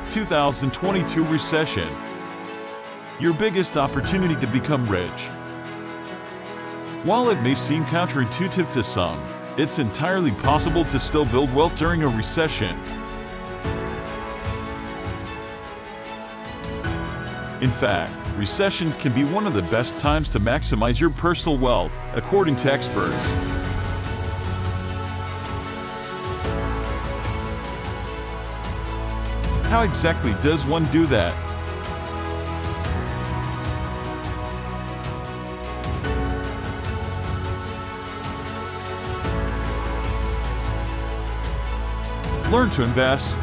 2022 recession. Your biggest opportunity to become rich. While it may seem counterintuitive to some, it's entirely possible to still build wealth during a recession. In fact, recessions can be one of the best times to maximize your personal wealth, according to experts. How exactly does one do that? Learn to invest.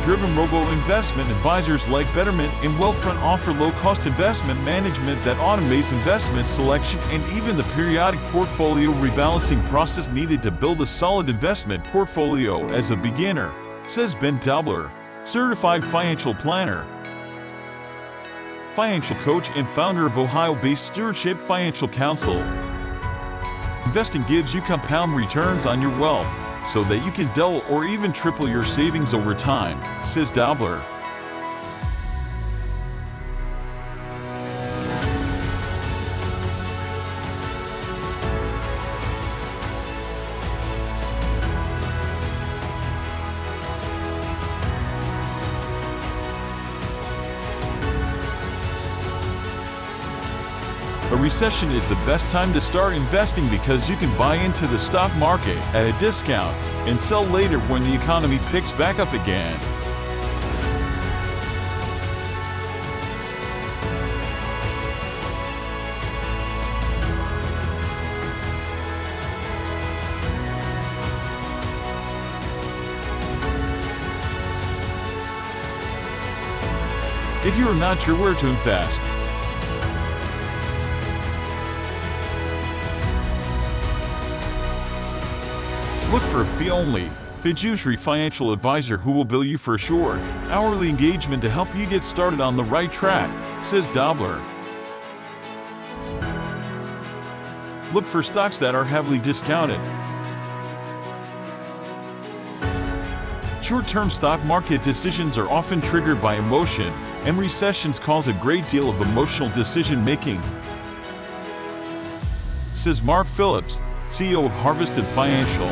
Driven robo-investment advisors like Betterment and Wealthfront offer low-cost investment management that automates investment selection and even the periodic portfolio rebalancing process needed to build a solid investment portfolio as a beginner, says Ben Daubler, certified financial planner, financial coach and founder of Ohio-based Stewardship Financial Counsel. Investing gives you compound returns on your wealth, so that you can double or even triple your savings over time, says Daubler. A recession is the best time to start investing because you can buy into the stock market at a discount and sell later when the economy picks back up again. If you are not sure where to invest, look for a fee-only, fiduciary financial advisor who will bill you for a short, hourly engagement to help you get started on the right track, says Daubler. Look for stocks that are heavily discounted. Short-term stock market decisions are often triggered by emotion, and recessions cause a great deal of emotional decision-making, says Mark Phillips, CEO of Harvested Financial.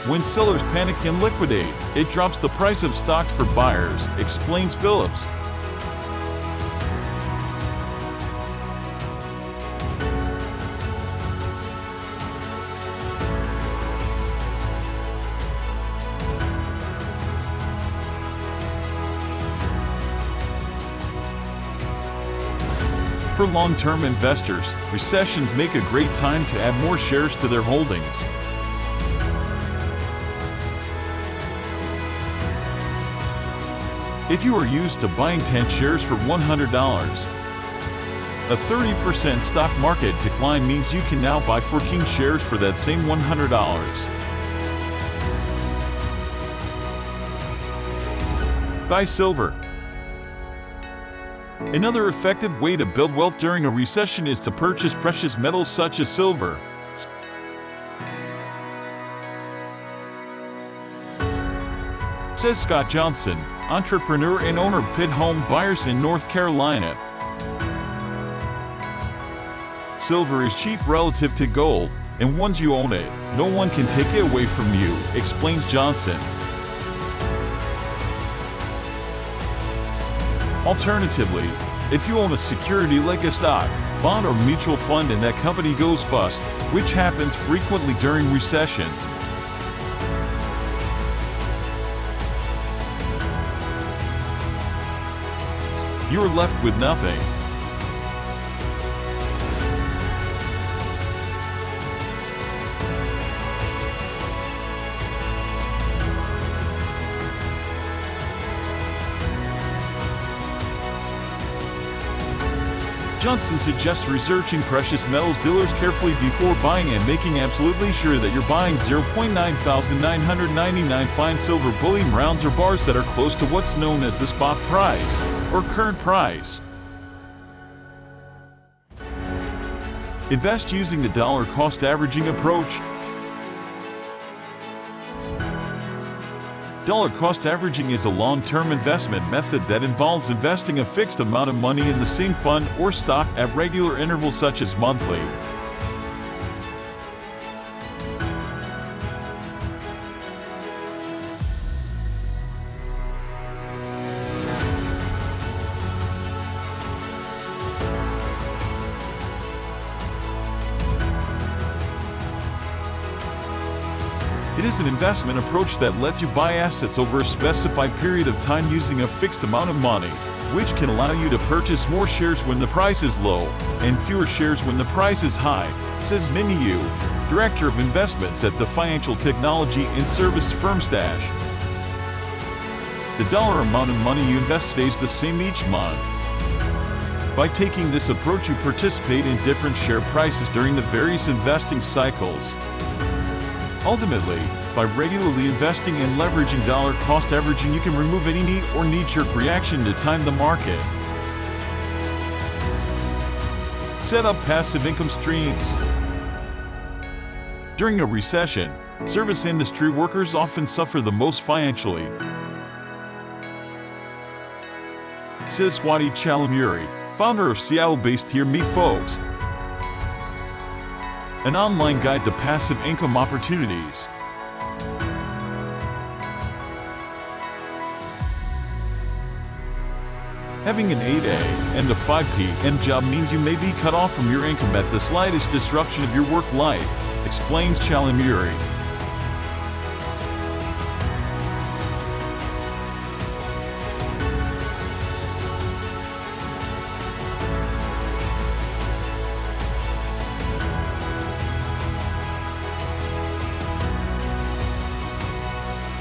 When sellers panic and liquidate, it drops the price of stocks for buyers, explains Phillips. For long-term investors, recessions make a great time to add more shares to their holdings. If you are used to buying 10 shares for $100, a 30% stock market decline means you can now buy 14 shares for that same $100. Buy silver. Another effective way to build wealth during a recession is to purchase precious metals such as silver. Says Scott Johnson, entrepreneur and owner of Pitt Home Buyers in North Carolina. Silver is cheap relative to gold, and once you own it, no one can take it away from you, explains Johnson. Alternatively, if you own a security like a stock, bond, or mutual fund and that company goes bust, which happens frequently during recessions, you are left with nothing. Johnson suggests researching precious metals dealers carefully before buying and making absolutely sure that you're buying 0.9999 fine silver bullion rounds or bars that are close to what's known as the spot price or current price. Invest using the dollar cost averaging approach. Dollar cost averaging is a long-term investment method that involves investing a fixed amount of money in the same fund or stock at regular intervals such as monthly. It is an investment approach that lets you buy assets over a specified period of time using a fixed amount of money, which can allow you to purchase more shares when the price is low and fewer shares when the price is high, says Minnie Yu, Director of Investments at the financial technology and service firm Stash. The dollar amount of money you invest stays the same each month. By taking this approach, you participate in different share prices during the various investing cycles. Ultimately, by regularly investing and leveraging dollar cost averaging, you can remove any knee or knee-jerk reaction to time the market. Set up passive income streams. During a recession, service industry workers often suffer the most financially, says Swati Chalamuri, founder of Seattle-based Hear Me Folks, an online guide to passive income opportunities. Having an 8 a.m. and a 5 p.m. job means you may be cut off from your income at the slightest disruption of your work life, explains Chalamuri.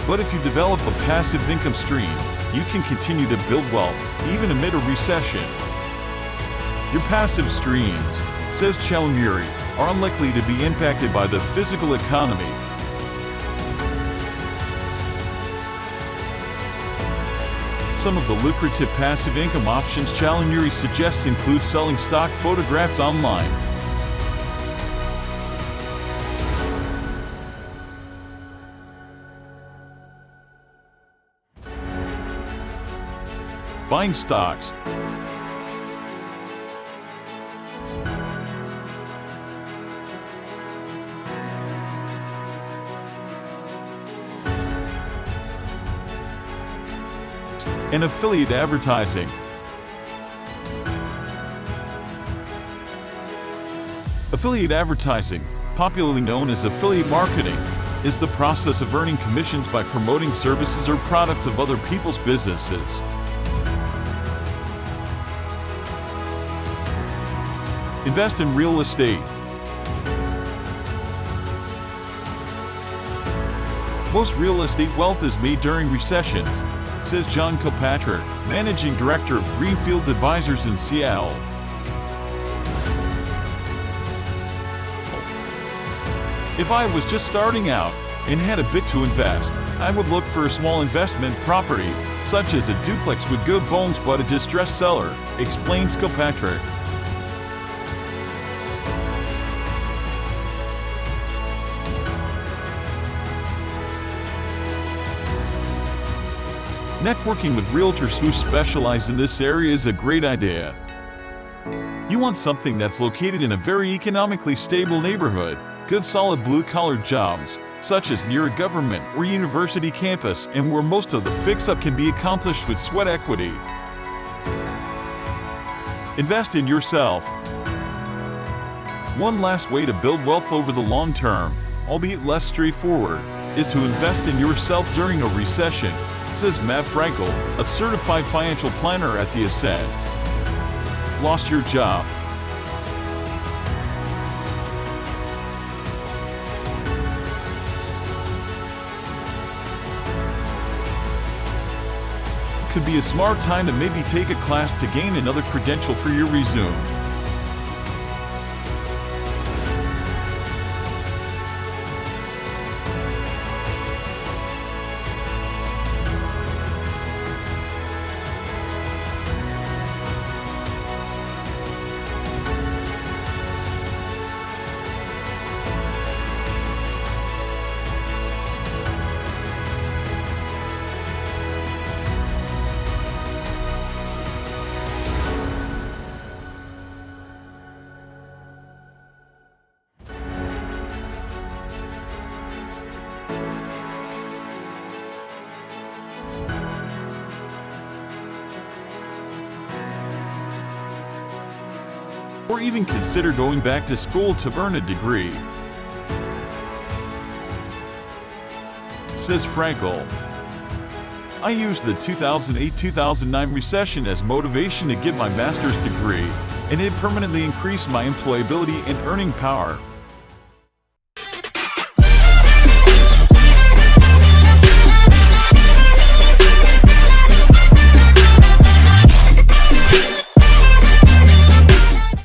But if you develop a passive income stream, you can continue to build wealth, even amid a recession. Your passive streams, says Chalamuri, are unlikely to be impacted by the physical economy. Some of the lucrative passive income options Chalamuri suggests include selling stock photographs online, buying stocks, and affiliate advertising. Affiliate advertising, popularly known as affiliate marketing, is the process of earning commissions by promoting services or products of other people's businesses. Invest in real estate. Most real estate wealth is made during recessions, says John Kilpatrick, Managing Director of Greenfield Advisors in Seattle. If I was just starting out and had a bit to invest, I would look for a small investment property, such as a duplex with good bones but a distressed seller, explains Kilpatrick. Networking with realtors who specialize in this area is a great idea. You want something that's located in a very economically stable neighborhood, good solid blue-collar jobs, such as near a government or university campus, and where most of the fix-up can be accomplished with sweat equity. Invest in yourself. One last way to build wealth over the long term, albeit less straightforward, is to invest in yourself during a recession, says Matt Frankel, a certified financial planner at the Ascent. Lost your job? Could be a smart time to maybe take a class to gain another credential for your resume. or even consider going back to school to earn a degree," says Frankel. "I used the 2008-2009 recession as motivation to get my master's degree, and it permanently increased my employability and earning power.